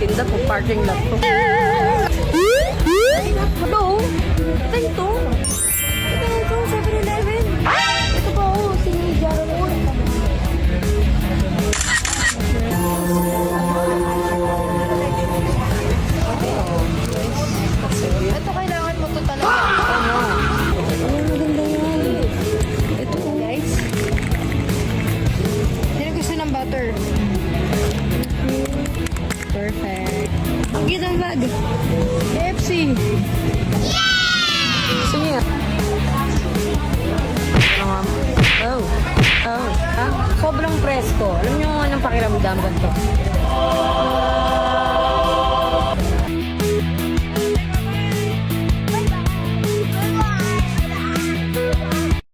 nagtitinda po, parking lot po. Hello? Ito? Ito, 7-Eleven. Ito po, si Jarrell. Ito kailangan mo to talaga. Ano? Ay, maganda yan. Ito, Guys. Sino gusto ng butter? Perfect. ang cute ang bag. KFC. Gusto niya. Oh. Oh. Ha? Sobrang presko. Alam niyo anong pakiramdam ba ito?